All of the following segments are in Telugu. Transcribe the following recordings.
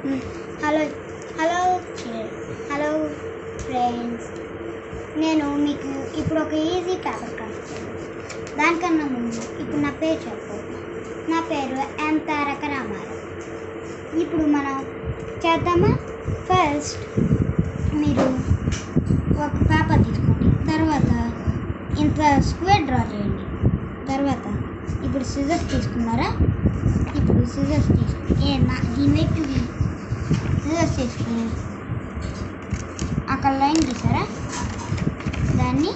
హలో హలో హలో ఫ్రెండ్స్, నేను మీకు ఇప్పుడు ఒక ఈజీ పేపర్ క్రాఫ్ట్ దానికన్నా ముందు ఇప్పుడు నా పేరు చెప్పు. నా పేరు ఎం తారక రామారావు. ఇప్పుడు మనం చేద్దామా? ఫస్ట్ మీరు ఒక పేపర్ తీసుకోండి, తర్వాత ఇంత స్క్వేర్ డ్రా చేయండి. తర్వాత ఇప్పుడు సిజర్స్ తీసుకున్నారా? ఇప్పుడు సిజర్స్ తీసుకుని దీని సిజర్స్ తీసుకుని అక్కడ లైన్ తీసారా, దాన్ని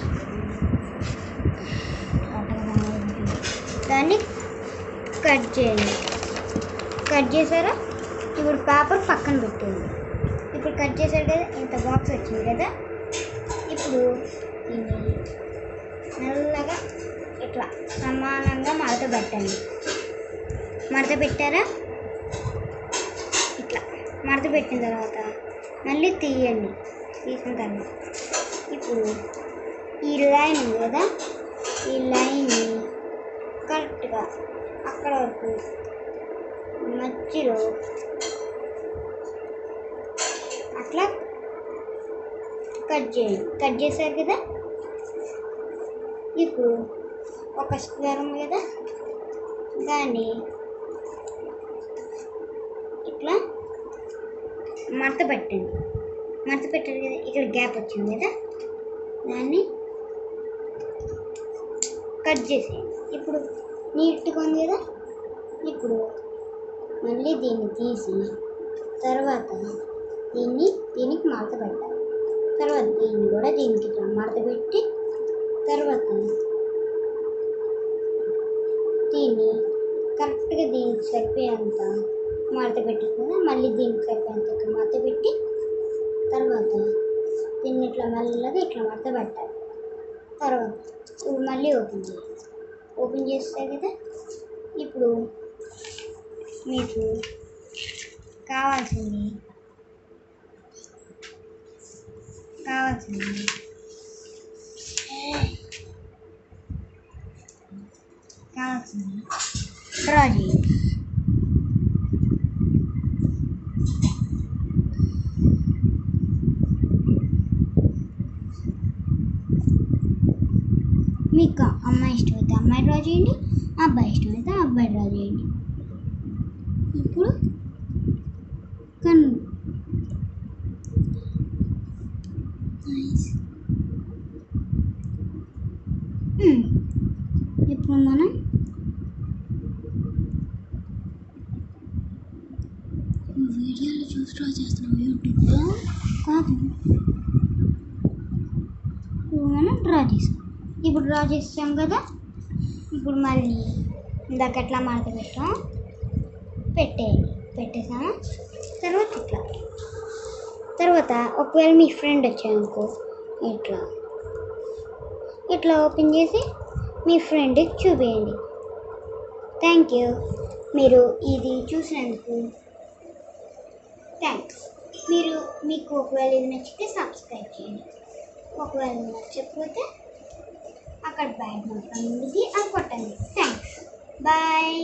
కట్ చేయండి. కట్ చేసారా? ఇప్పుడు పేపర్ పక్కన పెట్టేయండి. ఇప్పుడు కట్ చేశారు కదా, ఇంత బాక్స్ వచ్చింది కదా. ఇప్పుడు దీన్ని మెల్లగా ఇట్లా సమానంగా మడత పెట్టండి. మడత పెట్టారా? ఇట్లా మడత పెట్టిన తర్వాత మళ్ళీ తీయండి. తీసిన తర్వాత ఇప్పుడు ఈ లైన్ ఉంది కదా, ఈ లైన్ని కరెక్ట్గా అక్కడ వరకు మధ్యలో అట్లా కట్ చేయండి. కట్ చేశారు కదా, ఇప్పుడు ఒక స్క్వేర్ ఉంది కదా, దాన్ని ఇట్లా మడత పెట్టండి. మడత పెట్టారు కదా, ఇక్కడ గ్యాప్ వచ్చింది కదా, దాన్ని కట్ చేసేయండి. ఇప్పుడు నీట్గా ఉంది కదా. ఇప్పుడు మళ్ళీ దీన్ని తీసి తర్వాత దీనికి మడత పెట్టాలి. తర్వాత దీన్ని కూడా దీనికి ఇట్లా మడత పెట్టి తర్వాత దీన్ని కరెక్ట్గా దీనికి సరిపోయేంత మడత పెట్టాలి కదా, మళ్ళీ దీనికి సరిపోయేంత మడత పెట్టి తర్వాత దీన్ని ఇట్లా మెల్లగా ఇట్లా మడత పెట్టాలి. తర్వాత ఇప్పుడు మళ్ళీ ఓపెన్ చేస్తే కదా, ఇప్పుడు మీకు కావాల్సింది డ్రా చేయండి. మీకు అమ్మాయి ఇష్టమైతే అమ్మాయి డ్రా చేయండి, అబ్బాయి ఇష్టమైతే అబ్బాయి డ్రా చేయండి. ఇప్పుడు ఇప్పుడు మనం వీడియోలు చూసి డ్రా చేస్తున్నాం, యూట్యూబ్లో కాదు. ఇప్పుడు మనం డ్రా చేసాం. ఇప్పుడు డ్రా చేసాం కదా, ఇప్పుడు మళ్ళీ ఇందాక ఎట్లా మడత పెట్టేసాము. తర్వాత తర్వాత ఒకవేళ మీ ఫ్రెండ్ వచ్చాయనుకో, ఇట్లా ఓపెన్ చేసి మీ ఫ్రెండ్కి చూపించండి. Thank you. మీరు ఇది చూసినందుకు థ్యాంక్స్. మీకు ఒకవేళ ఇది నచ్చితే సబ్స్క్రైబ్ చేయండి. ఒకవేళ నచ్చకపోతే అక్కడ బ్యాగ్ మొత్తం ఉంది, అది కొట్టండి. థ్యాంక్స్. బాయ్.